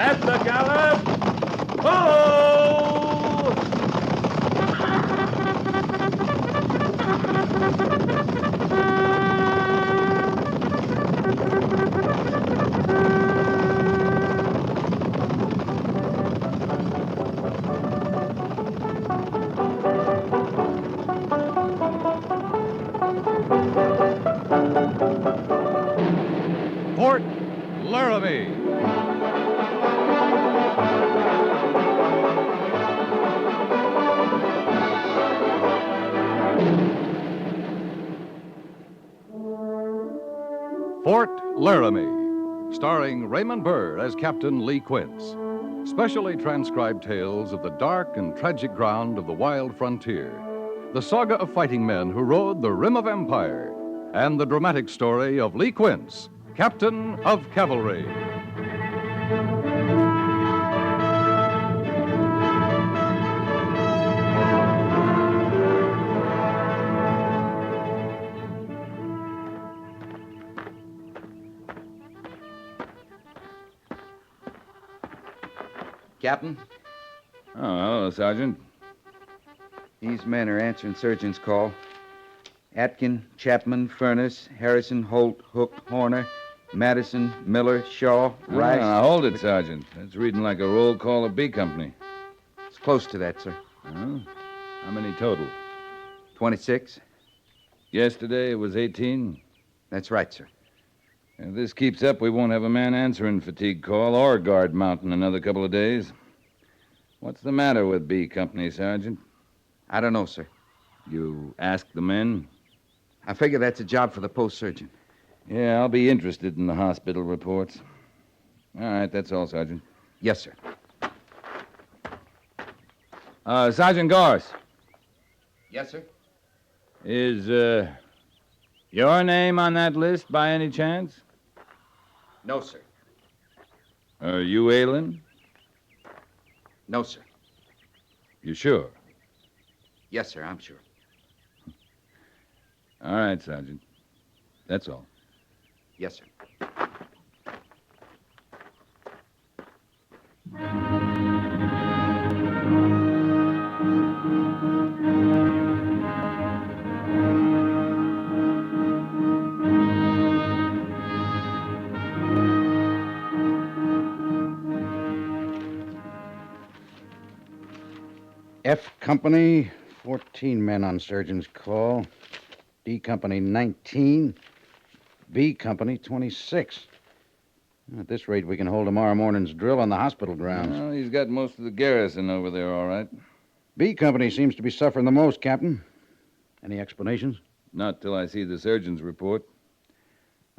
At the gallop, follow! Fort Laramie. Fort Laramie, starring Raymond Burr as Captain Lee Quince. Specially transcribed tales of the dark and tragic ground of the wild frontier, the saga of fighting men who rode the rim of empire, and the dramatic story of Lee Quince, Captain of Cavalry. Captain, Oh, hello, Sergeant. these men are answering surgeon's call. Atkin, Chapman, Furness, Harrison, Holt, Hook, Horner, Madison, Miller, Shaw, Rice. Now, hold it, Sergeant. That's reading like a roll call of B Company. It's close to that, sir. Huh? How many total? 26. Yesterday it was 18. That's right, sir. If this keeps up, we won't have a man answering fatigue call or guard mount in another couple of days. What's the matter with B Company, Sergeant? I don't know, sir. You asked the men? I figure that's a job for the post surgeon. Yeah, I'll be interested in the hospital reports. All right, that's all, Sergeant. Yes, sir. Sergeant Gorse, Yes, sir. is your name on that list by any chance? No, sir. Are you ailing? No, sir. You sure? Yes, sir, I'm sure. All right, Sergeant. That's all. Yes, sir. F Company, 14 men on surgeon's call. D Company, 19. B Company, 26. At this rate, we can hold tomorrow morning's drill on the hospital grounds. Well, he's got most of the garrison over there, all right. B Company seems to be suffering the most, Captain. Any explanations? Not till I see the surgeon's report.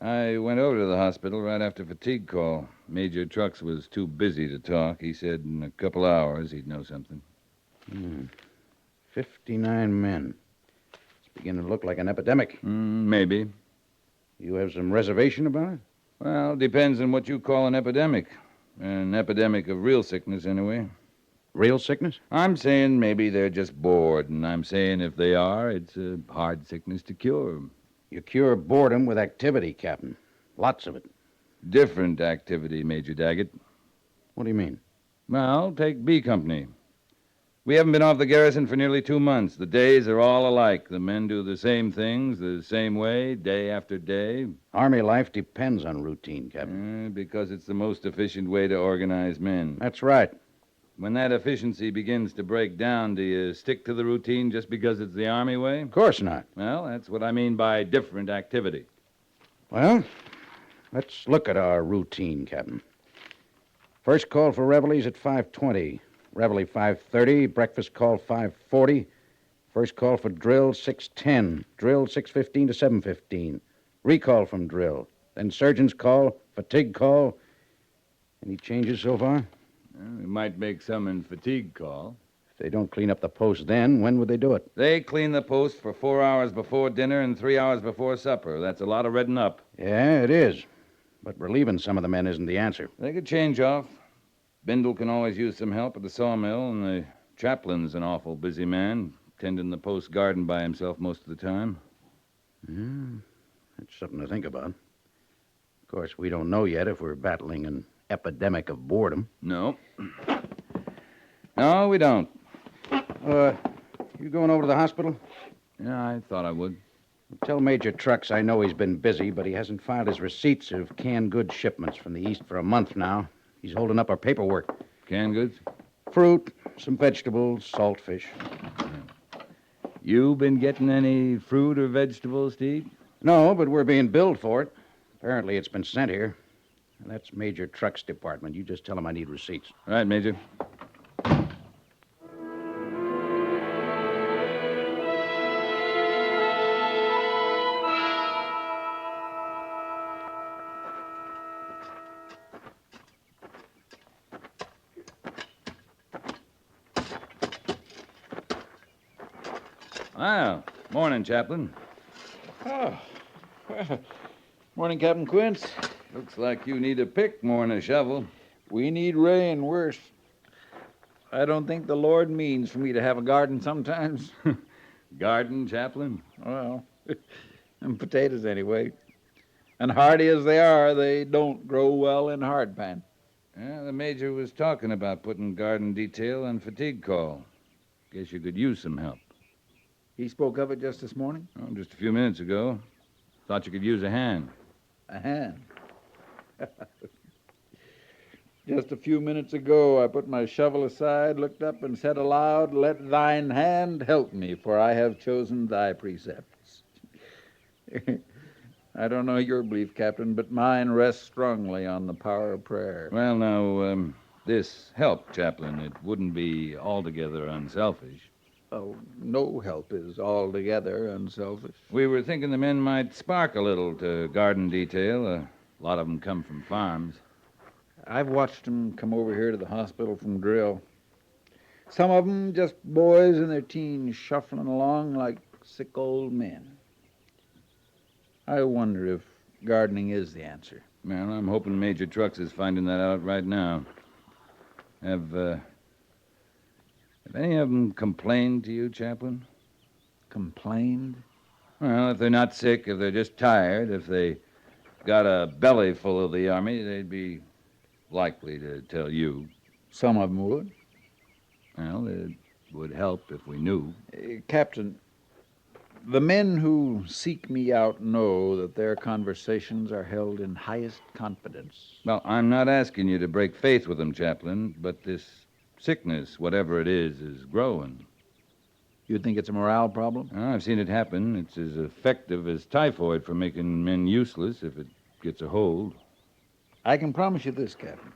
I went over to the hospital right after fatigue call. Major Trucks was too busy to talk. He said in a couple hours he'd know something. 59 men. It's beginning to look like an epidemic. Maybe. You have some reservation about it? Well, depends on what you call an epidemic. An epidemic of real sickness, anyway. Real sickness? I'm saying maybe they're just bored, and I'm saying if they are, it's a hard sickness to cure. You cure boredom with activity, Captain. Lots of it. Different activity, Major Daggett. What do you mean? Well, take B Company. We haven't been off the garrison for nearly 2 months. The days are all alike. The men do the same things the same way, day after day. Army life depends on routine, Captain. Because it's the most efficient way to organize men. That's right. When that efficiency begins to break down, do you stick to the routine just because it's the Army way? Of course not. Well, that's what I mean by different activity. Well, let's look at our routine, Captain. First call for reveillees at 5:20. Reveille 5:30. Breakfast call 5:40. First call for drill 6:10. Drill 6:15 to 7:15. Recall from drill. Then surgeon's call, fatigue call. Any changes so far? Well, we might make some in fatigue call. If they don't clean up the post then, when would they do it? They clean the post for 4 hours before dinner and 3 hours before supper. That's a lot of redding up. Yeah, it is. But relieving some of the men isn't the answer. They could change off. Bindle can always use some help at the sawmill, and the chaplain's an awful busy man, tending the post garden by himself most of the time. Yeah, that's something to think about. Of course, we don't know yet if we're battling an epidemic of boredom. No. No, we don't. You going over to the hospital? Yeah, I thought I would. Tell Major Trucks I know he's been busy, but he hasn't filed his receipts of canned goods shipments from the East for a month now. He's holding up our paperwork. Canned goods? Fruit, some vegetables, salt fish. You been getting any fruit or vegetables to eat? No, but we're being billed for it. Apparently it's been sent here. And that's Major Trucks Department. You just tell him I need receipts. Right, Major. Well, morning, Chaplain. Oh, well, morning, Captain Quince. Looks like you need a pick more than a shovel. We need rain worse. I don't think the Lord means for me to have a garden sometimes. Garden, Chaplain? Well, and potatoes anyway. And hardy as they are, they don't grow well in hardpan. Yeah, the Major was talking about putting garden detail on fatigue call. Guess you could use some help. He spoke of it just this morning? Oh, just a few minutes ago. Thought you could use a hand. A hand. Just a few minutes ago, I put my shovel aside, looked up, and said aloud, "Let thine hand help me, for I have chosen thy precepts." I don't know your belief, Captain, but mine rests strongly on the power of prayer. Well, now, this help, Chaplain, it wouldn't be altogether unselfish. Oh, no help is altogether unselfish. We were thinking the men might spark a little to garden detail. A lot of them come from farms. I've watched them come over here to the hospital from drill. Some of them just boys in their teens shuffling along like sick old men. I wonder if gardening is the answer. Well, I'm hoping Major Trucks is finding that out right now. Have any of them complained to you, Chaplain? Complained? Well, if they're not sick, if they're just tired, if they got a belly full of the Army, they'd be likely to tell you. Some of them would. Well, it would help if we knew. Captain, the men who seek me out know that their conversations are held in highest confidence. Well, I'm not asking you to break faith with them, Chaplain, but this sickness, whatever it is growing. You think it's a morale problem? I've seen it happen. It's as effective as typhoid for making men useless if it gets a hold. I can promise you this, Captain.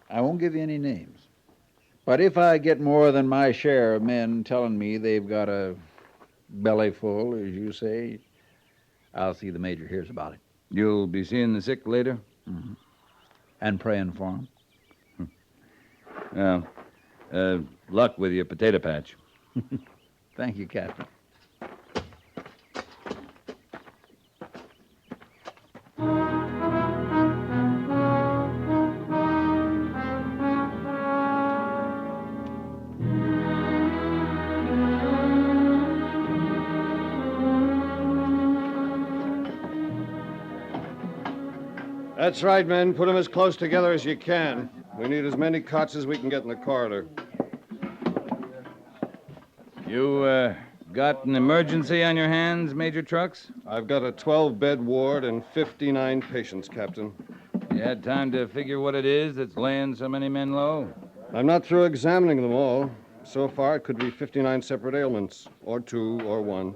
I won't give you any names. But if I get more than my share of men telling me they've got a belly full, as you say, I'll see the Major hears about it. You'll be seeing the sick later? Mm-hmm. And praying for them. Well, luck with your potato patch. Thank you, Captain. That's right, men. Put them as close together as you can. We need as many cots as we can get in the corridor. You, got an emergency on your hands, Major Trucks? I've got a 12-bed ward and 59 patients, Captain. You had time to figure what it is that's laying so many men low? I'm not through examining them all. So far, it could be 59 separate ailments, or 2, or 1.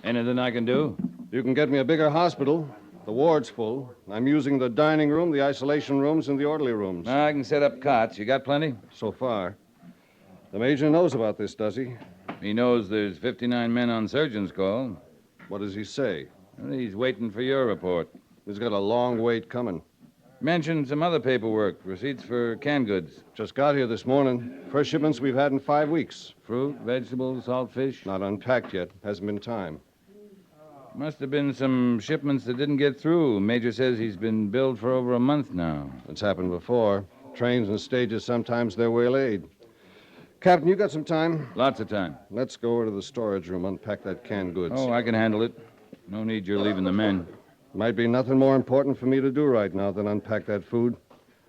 Anything I can do? You can get me a bigger hospital. The ward's full. I'm using the dining room, the isolation rooms, and the orderly rooms. I can set up cots. You got plenty? So far. The Major knows about this, does he? He knows there's 59 men on surgeon's call. What does he say? Well, he's waiting for your report. He's got a long wait coming. Mentioned some other paperwork, receipts for canned goods. Just got here this morning. First shipments we've had in 5 weeks. Fruit, vegetables, salt fish? Not unpacked yet. Hasn't been time. Must have been some shipments that didn't get through. Major says he's been billed for over a month now. It's happened before. Trains and stages, sometimes they're waylaid. Captain, you got some time? Lots of time. Let's go over to the storage room, unpack that canned goods. Oh, I can handle it. No need you're leaving the men. Might be nothing more important for me to do right now than unpack that food.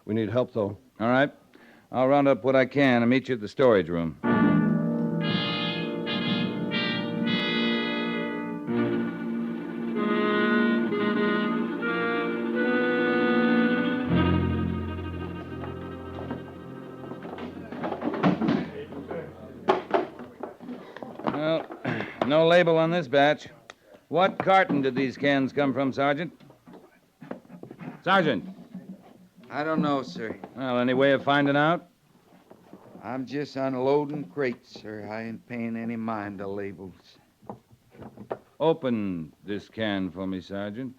We need help, though. All right. I'll round up what I can and meet you at the storage room. Well, no label on this batch. What carton did these cans come from, Sergeant? Sergeant! I don't know, sir. Well, any way of finding out? I'm just unloading crates, sir. I ain't paying any mind to labels. Open this can for me, Sergeant.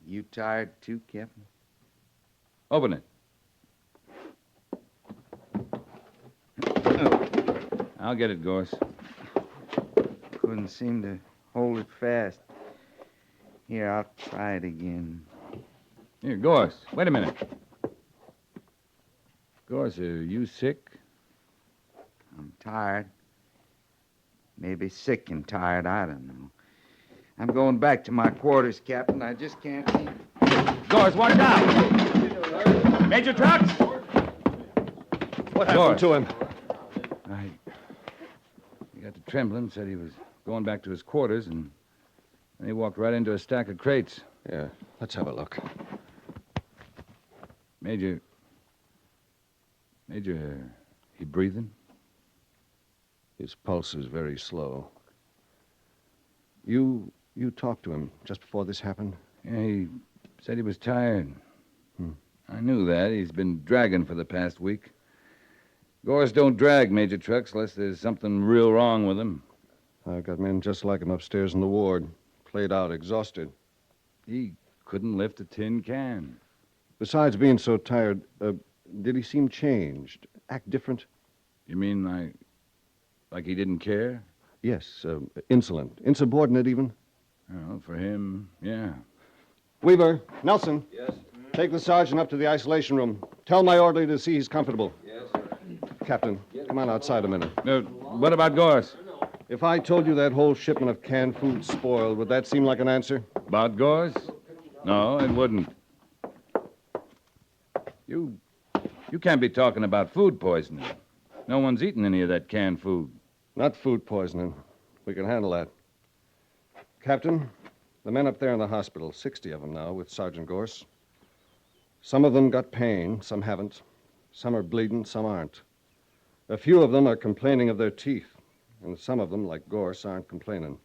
You tired too, Captain? Open it. I'll get it, Gorse. Couldn't seem to hold it fast. Here, I'll try it again. Here, Gorse, wait a minute. Gorse, are you sick? I'm tired. Maybe sick and tired, I don't know. I'm going back to my quarters, Captain. I just can't keep... Gorse, watch out! Major Trucks! What happened to him? He got to trembling, said he was going back to his quarters, and then he walked right into a stack of crates. Yeah, let's have a look. Major, he breathing? His pulse is very slow. You talked to him just before this happened? Yeah, he said he was tired. I knew that. He's been dragging for the past week. Gorse don't drag, Major Trucks, unless there's something real wrong with him. I've got men just like him upstairs in the ward. Played out, exhausted. He couldn't lift a tin can. Besides being so tired, did he seem changed? Act different? You mean like he didn't care? Yes, insolent. Insubordinate, even? Well, for him, yeah. Weaver, Nelson. Yes? Take the sergeant up to the isolation room. Tell my orderly to see he's comfortable. Yes, sir. Captain, come on outside a minute. What about Gorse? If I told you that whole shipment of canned food spoiled, would that seem like an answer? About Gorse? No, it wouldn't. You can't be talking about food poisoning. No one's eaten any of that canned food. Not food poisoning. We can handle that. Captain, the men up there in the hospital, 60 of them now, with Sergeant Gorse. Some of them got pain, some haven't. Some are bleeding, some aren't. A few of them are complaining of their teeth, and some of them, like Gorse, aren't complaining.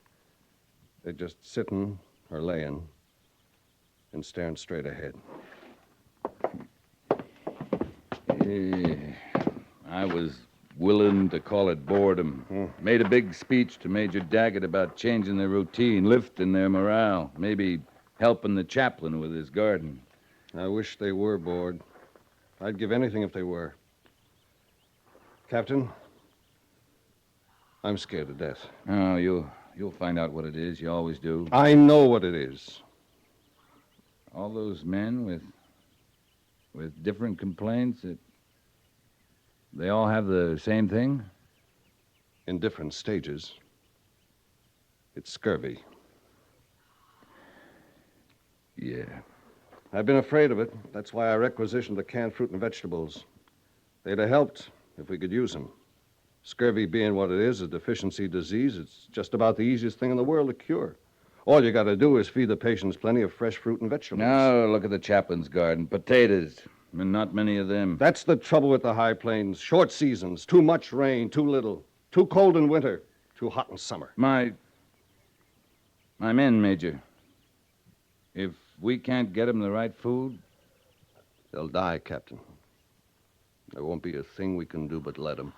They're just sitting or laying and staring straight ahead. I was willing to call it boredom. Made a big speech to Major Daggett about changing their routine, lifting their morale, maybe helping the chaplain with his garden. I wish they were bored. I'd give anything if they were. Captain, I'm scared to death. Oh, you'll find out what it is. You always do. I know what it is. All those men with different complaints, they all have the same thing? In different stages. It's scurvy. Yeah. I've been afraid of it. That's why I requisitioned the canned fruit and vegetables. They'd have helped if we could use them. Scurvy being what it is, a deficiency disease, it's just about the easiest thing in the world to cure. All you got to do is feed the patients plenty of fresh fruit and vegetables. Now, look at the chaplain's garden. Potatoes, and not many of them. That's the trouble with the high plains. Short seasons, too much rain, too little. Too cold in winter, too hot in summer. My men, Major. If we can't get them the right food... They'll die, Captain. There won't be a thing we can do but let them.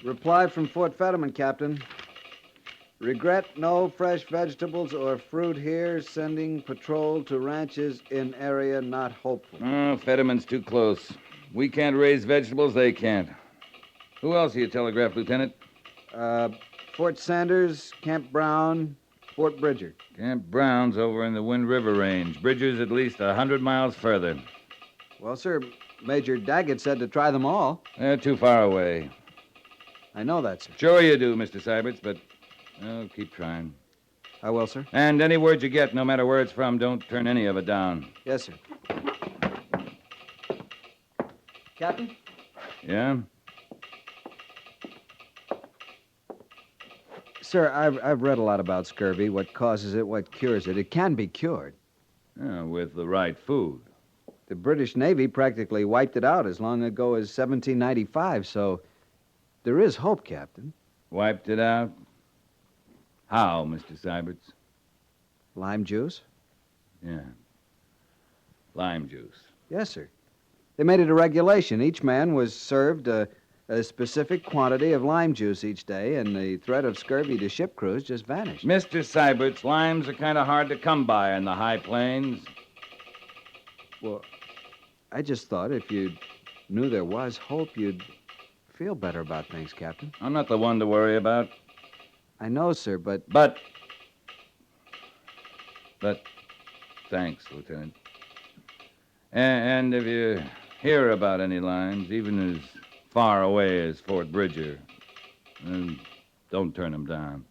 Reply from Fort Fetterman, Captain. Regret no fresh vegetables or fruit here. Sending patrol to ranches in area not hopeful. Oh, Fetterman's too close. We can't raise vegetables, they can't. Who else you telegraphed, Lieutenant? Fort Sanders, Camp Brown, Fort Bridger. Camp Brown's over in the Wind River Range. Bridger's at least 100 miles further. Well, sir, Major Daggett said to try them all. They're too far away. I know that, sir. Sure you do, Mr. Syberts, but well, keep trying. I will, sir. And any word you get, no matter where it's from, don't turn any of it down. Yes, sir. Captain? Yeah? Sir, I've read a lot about scurvy, what causes it, what cures it. It can be cured. Yeah, with the right food. The British Navy practically wiped it out as long ago as 1795, so there is hope, Captain. Wiped it out? How, Mr. Syberts? Lime juice? Yeah. Lime juice. Yes, sir. They made it a regulation. Each man was served a specific quantity of lime juice each day, and the threat of scurvy to ship crews just vanished. Mr. Syberts, limes are kind of hard to come by in the high plains. Well, I just thought if you knew there was hope, you'd feel better about things, Captain. I'm not the one to worry about. I know, sir, but... But thanks, Lieutenant. And if you hear about any limes, even as far away as Fort Bridger, don't turn them down.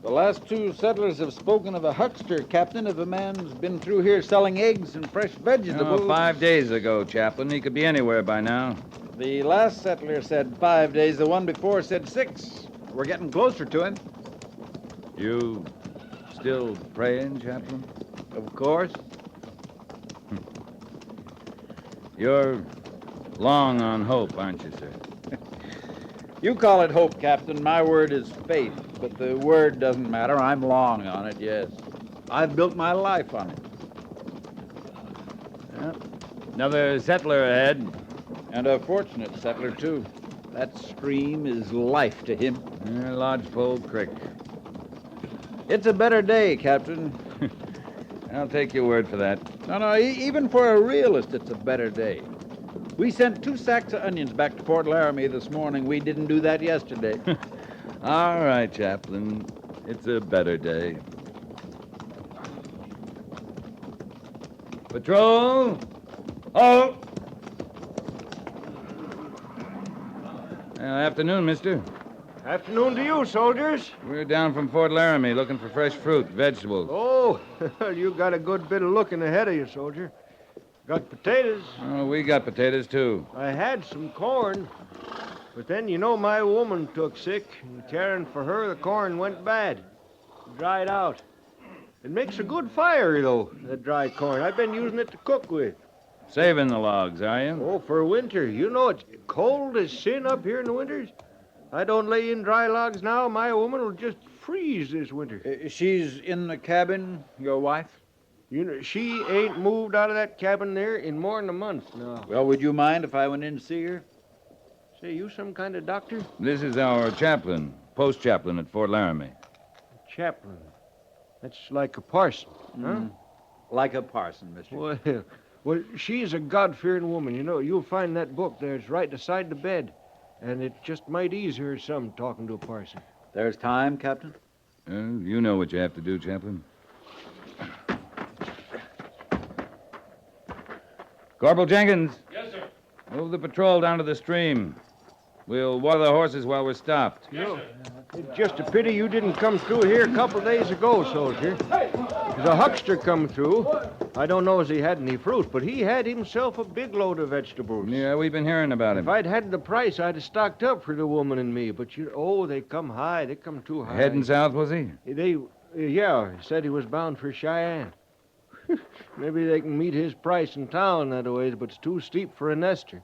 The last two settlers have spoken of a huckster, Captain, if a man's been through here selling eggs and fresh vegetables. 5 days ago, Chaplain. He could be anywhere by now. The last settler said 5 days. The one before said 6. We're getting closer to him. You still praying, Chaplain? Of course. You're long on hope, aren't you, sir? You call it hope, Captain. My word is faith. But the word doesn't matter. I'm long on it, yes. I've built my life on it. Yeah. Another settler ahead. And a fortunate settler, too. That stream is life to him. Lodgepole Creek. It's a better day, Captain. I'll take your word for that. No, even for a realist, it's a better day. We sent 2 sacks of onions back to Fort Laramie this morning. We didn't do that yesterday. All right, Chaplain. It's a better day. Patrol! Oh! Afternoon, mister. Afternoon to you, soldiers. We're down from Fort Laramie looking for fresh fruit, vegetables. Oh, you got a good bit of looking ahead of you, soldier. Got potatoes. Oh, we got potatoes, too. I had some corn, but then, you know, my woman took sick, and caring for her, the corn went bad. Dried out. It makes a good fire, though, that dry corn. I've been using it to cook with. Saving the logs, are you? Oh, for winter. You know, it's cold as sin up here in the winters. I don't lay in dry logs now, my woman will just freeze this winter. She's in the cabin, your wife? You know, she ain't moved out of that cabin there in more than a month now. Well, would you mind if I went in to see her? Say, you some kind of doctor? This is our chaplain, post chaplain at Fort Laramie. Chaplain. That's like a parson, huh? Like a parson, mister. Well, she's a God-fearing woman. You know, you'll find that book there. It's right beside the bed. And it just might ease her some talking to a parson. There's time, Captain? You know what you have to do, Chaplain. Corporal Jenkins. Yes, sir. Move the patrol down to the stream. We'll water the horses while we're stopped. Yes, sir. It's just a pity you didn't come through here a couple days ago, soldier. There's a huckster come through. I don't know as he had any fruit, but he had himself a big load of vegetables. Yeah, we've been hearing about him. If I'd had the price, I'd have stocked up for the woman and me. But, they come high. They come too high. Heading south, was he? Yeah, he said he was bound for Cheyenne. Maybe they can meet his price in town that way, but it's too steep for a nester.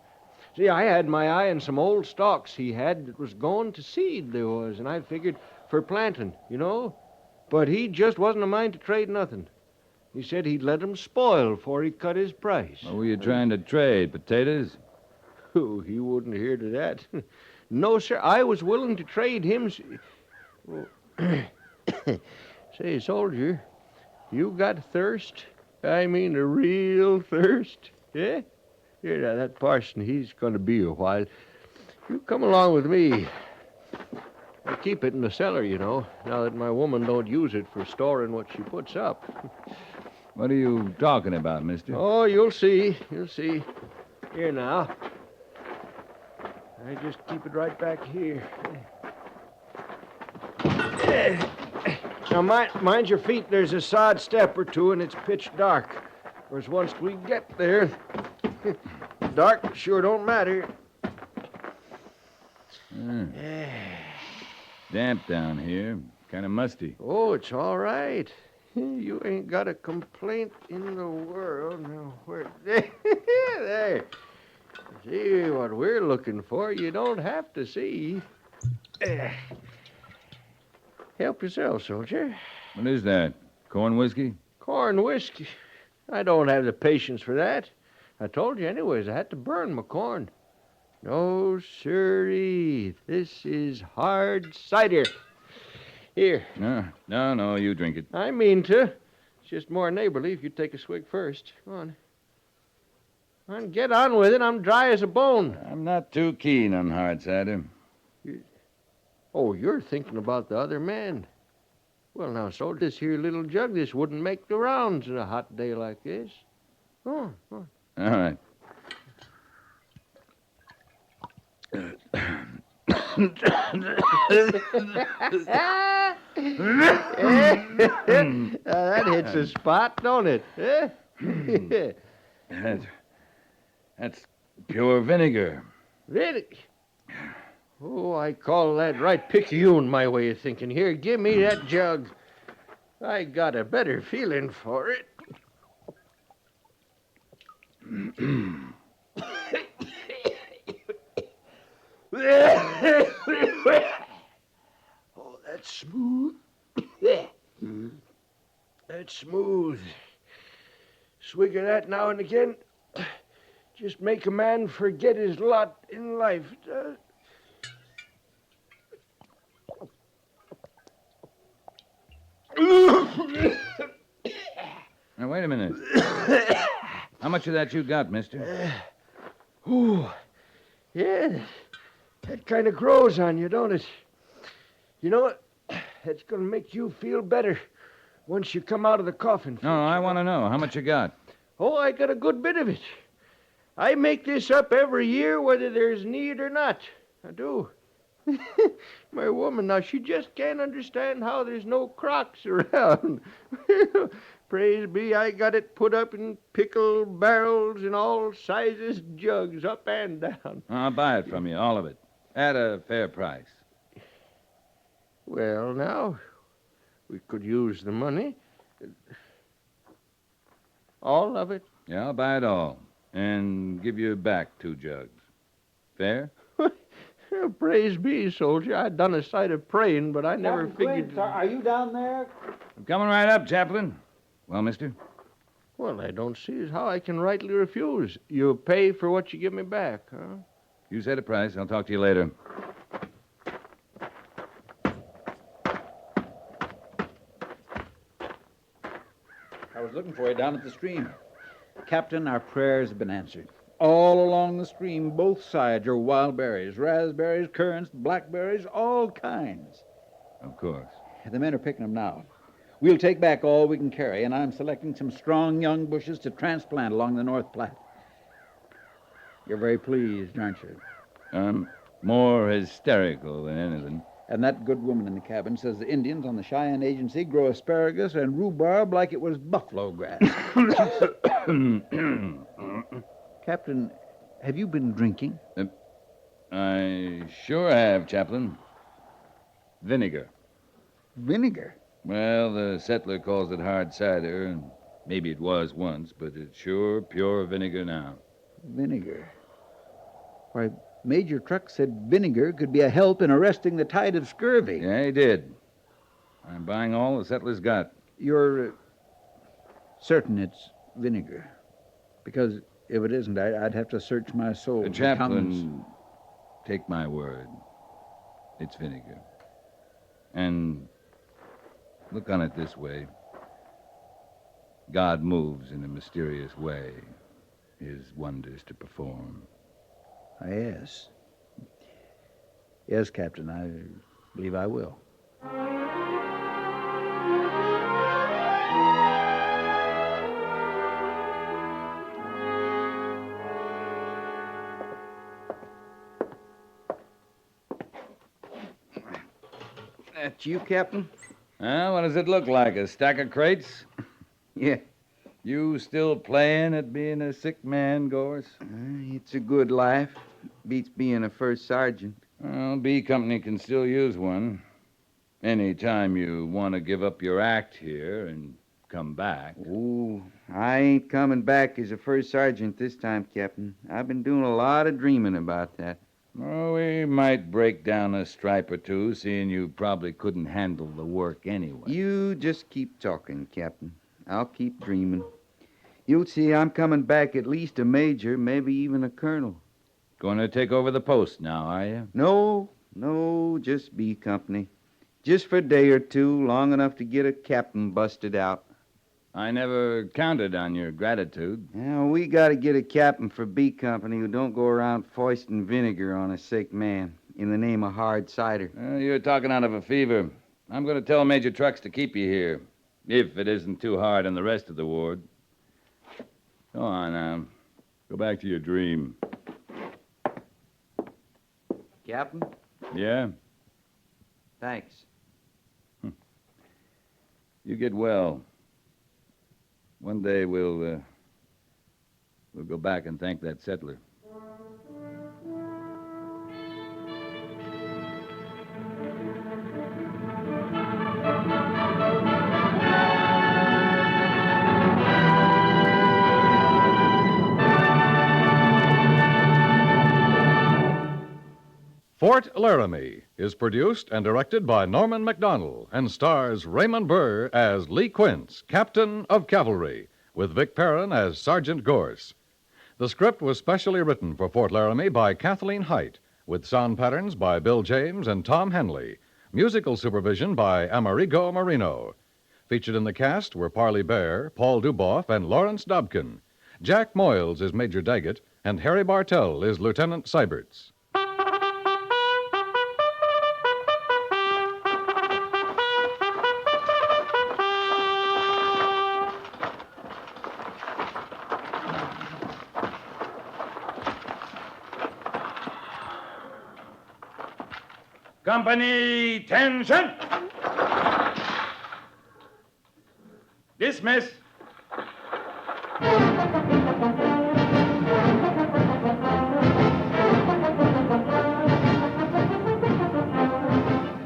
See, I had my eye on some old stalks he had that was going to seed, they was, and I figured for planting, you know. But he just wasn't a mind to trade nothing. He said he'd let 'em spoil before he cut his price. What were you trying to trade? Potatoes? Oh, he wouldn't hear to that. No, sir, I was willing to trade him. Say, soldier, you got thirst? I mean a real thirst, yeah? Here, now, that parson, he's going to be a while. You come along with me. I keep it in the cellar, you know, now that my woman don't use it for storing what she puts up. What are you talking about, mister? Oh, you'll see. You'll see. Here now. I just keep it right back here. Now, mind your feet. There's a sod step or two, and it's pitch dark. Whereas once we get there, dark sure don't matter. Damp down here. Kind of musty. Oh, it's all right. You ain't got a complaint in the world. Now, where? There. See what we're looking for. You don't have to see. Help yourself, soldier. What is that? Corn whiskey? Corn whiskey. I don't have the patience for that. I told you anyways, I had to burn my corn. No, sirree. This is hard cider. Here. No, you drink it. I mean to. It's just more neighborly if you take a swig first. Come on. Come on, get on with it. I'm dry as a bone. I'm not too keen on hard cider. Oh, you're thinking about the other man. Well, now, so this here little jug, this wouldn't make the rounds on a hot day like this. Go on. All right. That hits a spot, don't it? That's pure vinegar. Really? Oh, I call that right picayune, my way of thinking. Here, give me that jug. I got a better feeling for it. Oh, that's smooth. That's smooth. Swig of that now and again. Just make a man forget his lot in life. Now, wait a minute. How much of that you got, mister? Ooh, yeah, that kind of grows on you, don't it? You know what? That's going to make you feel better once you come out of the coffin. No, I want to know. How much you got? Oh, I got a good bit of it. I make this up every year, whether there's need or not. I do. My woman, now, she just can't understand how there's no crocks around. Praise be, I got it put up in pickle barrels in all sizes, jugs, up and down. I'll buy it from you, all of it, at a fair price. Well, now, we could use the money. All of it. Yeah, I'll buy it all, and give you back 2 jugs. Fair? Praise be, soldier. I'd done a sight of praying, but I never figured... Quince, are you down there? I'm coming right up, Chaplain. Well, mister? Well, I don't see as how I can rightly refuse. You pay for what you give me back, huh? You set a price. I'll talk to you later. I was looking for you down at the stream. Captain, our prayers have been answered. All along the stream, both sides are wild berries, raspberries, currants, blackberries, all kinds. Of course. The men are picking them now. We'll take back all we can carry, and I'm selecting some strong young bushes to transplant along the North Platte. You're very pleased, aren't you? I'm more hysterical than anything. And that good woman in the cabin says the Indians on the Cheyenne Agency grow asparagus and rhubarb like it was buffalo grass. Captain, have you been drinking? I sure have, Chaplain. Vinegar. Vinegar? Well, the settler calls it hard cider, and maybe it was once, but it's sure pure vinegar now. Vinegar? Why, Major Truck said vinegar could be a help in arresting the tide of scurvy. Yeah, he did. I'm buying all the settlers got. You're certain it's vinegar? Because if it isn't, I'd have to search my soul. The Chaplain, take my word. It's vinegar. And look on it this way. God moves in a mysterious way. his wonders to perform. Yes. Yes, Captain, I believe I will. That you, Captain? What does it look like? A stack of crates? Yeah. You still playing at being a sick man, Gorse? It's a good life. Beats being a first sergeant. Well, B Company can still use one. Any time you want to give up your act here and come back. Oh, I ain't coming back as a first sergeant this time, Captain. I've been doing a lot of dreaming about that. Well, we might break down a stripe or two, seeing you probably couldn't handle the work anyway. You just keep talking, Captain. I'll keep dreaming. You'll see I'm coming back at least a major, maybe even a colonel. Going to take over the post now, are you? No, just B Company. Just for a day or two, long enough to get a captain busted out. I never counted on your gratitude. Now, we got to get a captain for B Company who don't go around foisting vinegar on a sick man in the name of hard cider. You're talking out of a fever. I'm going to tell Major Trucks to keep you here, if it isn't too hard on the rest of the ward. Go on now. Go back to your dream. Captain? Yeah? Thanks. You get well. One day we'll go back and thank that settler. Fort Laramie is produced and directed by Norman Macdonnell and stars Raymond Burr as Lee Quince, Captain of Cavalry, with Vic Perrin as Sergeant Gorse. The script was specially written for Fort Laramie by Kathleen Height, with sound patterns by Bill James and Tom Henley, musical supervision by Amerigo Marino. Featured in the cast were Parley Bear, Paul Duboff, and Lawrence Dobkin. Jack Moyles is Major Daggett, and Harry Bartell is Lieutenant Seiberts. Company, tension! Dismiss.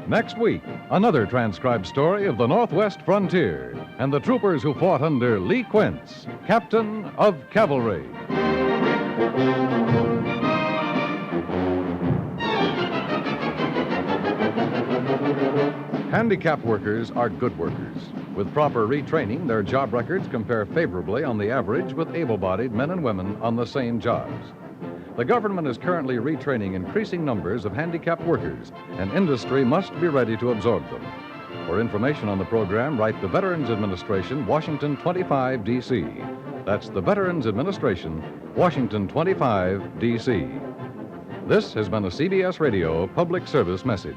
Next week, another transcribed story of the Northwest frontier and the troopers who fought under Lee Quince, Captain of Cavalry. Handicapped workers are good workers. With proper retraining, their job records compare favorably on the average with able-bodied men and women on the same jobs. The government is currently retraining increasing numbers of handicapped workers, and industry must be ready to absorb them. For information on the program, write the Veterans Administration, Washington 25, D.C. That's the Veterans Administration, Washington 25, D.C. This has been a CBS Radio public service message.